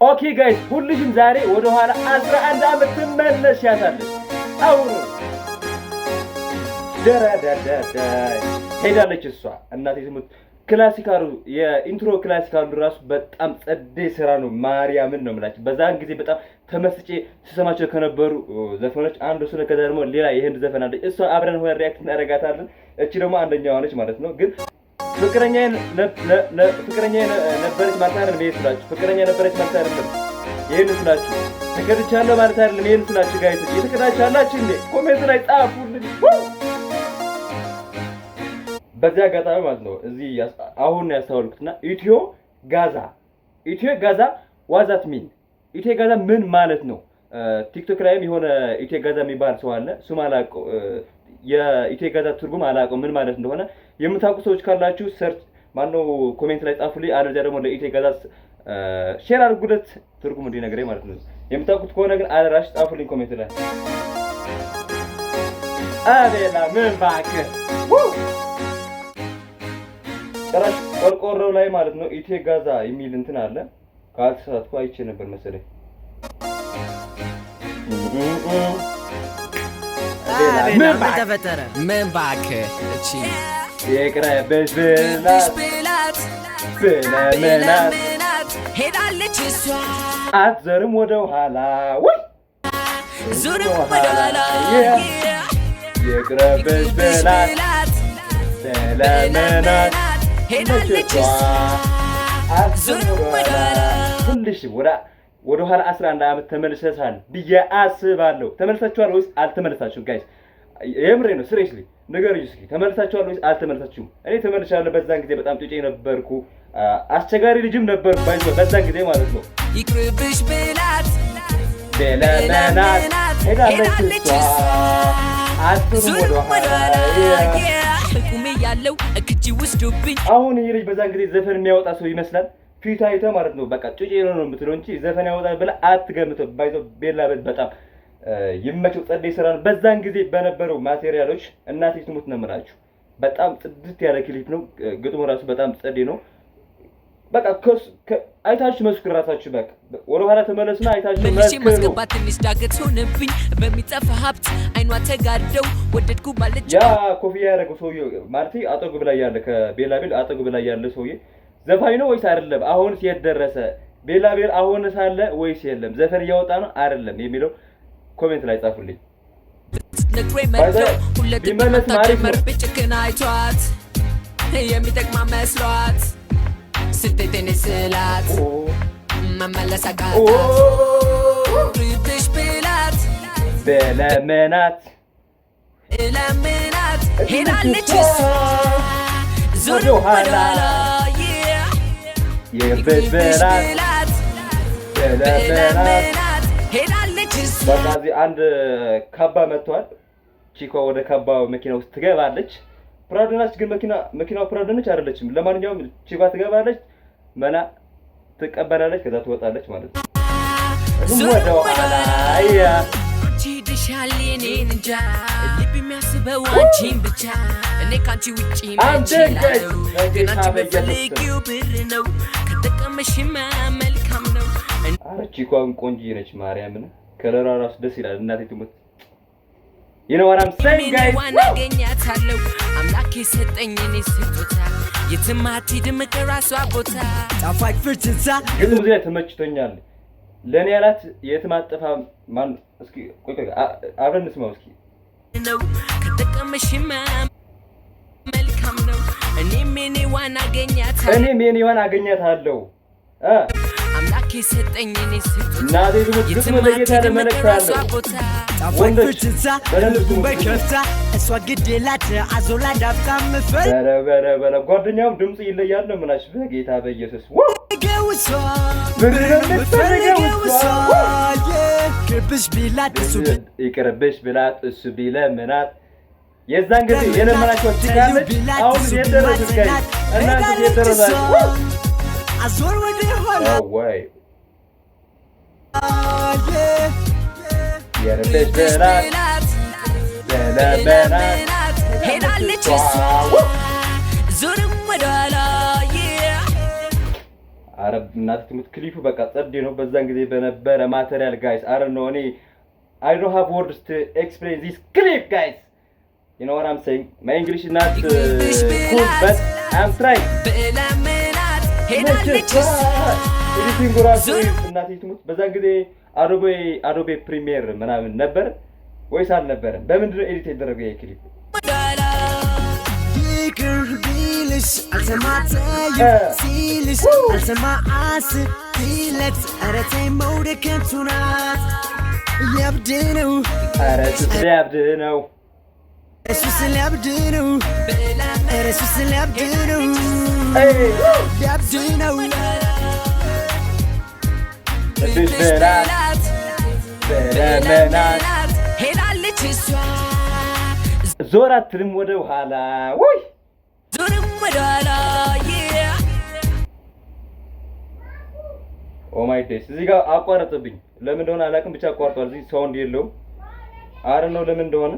ኦኬ ጋይስ ሁልሽም ዛሬ ወደ ኋላ 11 ዓመት ትመለሻታለሽ። አሁን ደረደደደ ሄዳለች እሷ እናቴ ትሙት። ክላሲካሉ የኢንትሮ ክላሲካሉ ራሱ በጣም ጸዴ ስራ ነው። ማርያምን ነው የምላችሁ። በዛን ጊዜ በጣም ተመስጬ ስሰማቸው ከነበሩ ዘፈኖች አንዱ እሱ ነው። ከዛ ደግሞ ሌላ የህንድ ዘፈን አለች። እሷ አብረን ሆነ ሪአክት እናደርጋታለን። እቺ ደግሞ አንደኛዋ ነች ማለት ነው። ግን ፍቅረኛዬ ነበረች ማለት አይደለም። ይሄ ስላችሁ ፍቅረኛ ነበረች ማለት አይደለም። ይሄን ስላችሁ ተከድቻለሁ ማለት አይደለም። ይሄን ስላችሁ ጋይስ እየተከዳቻላችሁ እንዴ ኮሜንት ላይ ጻፉልኝ። በዚያ አጋጣሚ ማለት ነው እዚህ አሁን ያስተዋልኩትና ኢትዮ ጋዛ ዋዛት ሚን ኢትዮ ጋዛ ምን ማለት ነው? ቲክቶክ ላይም የሆነ ኢትዮ ጋዛ የሚባል ሰው አለ። እሱም አላውቀው የኢትዮ ጋዛ ትርጉም አላውቀው ምን ማለት እንደሆነ የምታውቁ ሰዎች ካላችሁ ሰርች ማነው ኮሜንት ላይ ጻፉልኝ። አለዚያ ደግሞ ለኢትዮ ጋዛ ሼር አድርጉለት ትርጉሙ እንዲነግረኝ ማለት ነው። የምታውቁት ከሆነ ግን አድራሽ ጻፉልኝ ኮሜንት ላይ። አቤላ ምን እባክህ ጭራሽ ቆርቆሮው ላይ ማለት ነው ኢትዮ ጋዛ የሚል እንትን አለ። ካልተሳሳትኩ አይቼ ነበር መሰለኝ። ምን ተፈጠረ? ምን እባክህ እቺ የቅረብሽ ብላት ብለምናት ሄዳለች እሷ አትዘርም ወደ ኋላ ወይ ዙርም ወደ ኋላ የቅረብሽ ብላት ብለምናት ሄዳለች እሷ አትዘርም ወደ ኋላ። ሁልሽ ወደ ኋላ 11 ዓመት ተመልሰሻል ብዬ አስባለሁ። ተመልሳችኋል ወይስ አልተመለሳችሁም ጋይስ? የምሬ ነው ሲሪየስሊ ንገሩኝ እስኪ ተመልሳችኋል ወይስ አልተመለሳችሁም? እኔ ተመልሻለሁ። በዛን ጊዜ በጣም ጩጬ ነበርኩ፣ አስቸጋሪ ልጅም ነበርኩ በዛን ጊዜ ማለት ነው። ይቅርብሽ ብላት ለለናት ሄዳለች እሷ አትዘርም ወደ ኋላ ቁሜ ያለው እክጂ ወስዶብኝ። አሁን ይሄ ልጅ በዛን ጊዜ ዘፈን የሚያወጣ ሰው ይመስላል። ፊት አይተህ ማለት ነው በቃ ጩጬ ነው የምትለው እንጂ ዘፈን ያወጣል ብለህ አትገምተው። ባይዘው ቤላበት በጣም ይመቸው ጸዴ ስራ ነው። በዛን ጊዜ በነበረው ማቴሪያሎች እናቴ ትሙት ነው የምላችሁ። በጣም ጽድት ያለ ክሊፕ ነው። ግጥሙ ራሱ በጣም ጸዴ ነው። በቃ አይታችሁ መስክሩ ራሳችሁ። በቃ ወደ ኋላ ተመለስና አይታችሁ መስክሩ። ማስገባት ትንሽ ዳገት ሆነብኝ በሚጠፋ ሀብት አይኗ ተጋደው ወደድኩ ባለች ያ ኮፍያ ያደረገው ሰውዬው ማለት አጠገብ ላይ ያለ ከቤላቤል አጠገብ ላይ ያለ ሰውዬ ዘፋኝ ነው ወይስ አይደለም? አሁንስ የት ደረሰ? ቤላቤል አሁንስ አለ ወይስ የለም? ዘፈን እያወጣ ነው አይደለም የሚለው ኮሜንት ላይ ጻፉልኝ። ቢመለስ ማሪፍ ነው። ብጭክና አይቷት የሚጠቅማ መስሏት ስትቴን ስላት መመለስ አቃታት ርብሽ ብላት በለመናት ሄዳለች እሷ ዞር ወደ ኋላ የብሽ ብላት በለመናት ሄዳለች እሷ። በቃ እዚህ አንድ ካባ መጥቷል። ቺኮ ወደ ካባው መኪና ውስጥ ትገባለች። ፕራዶ ናች ግን መኪናው ፕራዶ ነች አይደለችም። ለማንኛውም ቺኳ ትገባለች፣ መና ትቀበላለች፣ ከዛ ትወጣለች ማለት ነው። ወደ ኋላ ቺድሻል የኔን እንጃ ልብ የሚያስበው አንቺን ብቻ እኔ ካንቺ ውጪ ማንችላለው ግን አንቺ በፈልጊው ብር ነው ከተቀመሽማ መልካም ነው። አረ ቺኳን ቆንጆ ነች ማርያምን። ከለሯ ራሱ ደስ ይላል። እናቴ ትሙት የነዋራም ሰይ ጋይስ ዋናገኛታለው አምላክ የሰጠኝ እኔ ስጦታ የትማቲ ድምቅ ራሷ ቦታ ጣፋጭ ፍርትታ ግን ሙዚቃ ተመችቶኛል። ለኔ ያላት የትማጠፋ ማን እስኪ ቆይ አብረን እንስማው እስኪ ነው ከተቀመሽማ መልካም ነው። እኔም የኔዋን አገኛታለሁ አምላክ የሰጠኝ እኔ ስጦታ እናቴ ትሙት ግን ለጌታ ለመለክታለሁ ወንዶች በለልቱ በከፍታ እሷ ግዴላት አዞላ ዳፍታ ምፈል በረ ጓደኛውም ድምጽ ይለያል ነው ምናሽ በጌታ በኢየሱስ ገውሷ ይቅርብሽ ብላት እሱ ቢለምናት የዛን ጊዜ የለመናቸው ችግር አሁን የደረሰች ጋር እናንተ የደረሳችሁ አዞር ወደ ኋላ ወይ የረበሽ ብላት ለለመናት ሄዳለች እሷ ዞርም ወደ ኋላ አረብ እናት ትሙት ክሊፑ በቃ ጸዴ ነው። በዛን ጊዜ በነበረ ማቴሪያል ጋይስ አረ ነው እኔ I don't have words to explain this clip guys. You know what I'm saying? My English is not cool, but I'm trying. ኤዲቲንግ ራሱ እናቴ ትሙት በዛን ጊዜ አዶቤ ፕሪሚየር ምናምን ነበር ወይስ አልነበረም? በምንድን ነው ኤዲት የተደረገው ይሄ ክሊፕ? ዞር አትልም ወደ ኋላ ወይ ዞርም ወደ ኋላ ኦ ማይ ዴስ እዚህ ጋር አቋረጥብኝ ለምን እንደሆነ አላውቅም ብቻ አቋርጧል እዚህ ሳውንድ የለውም አረ ነው ለምን እንደሆነ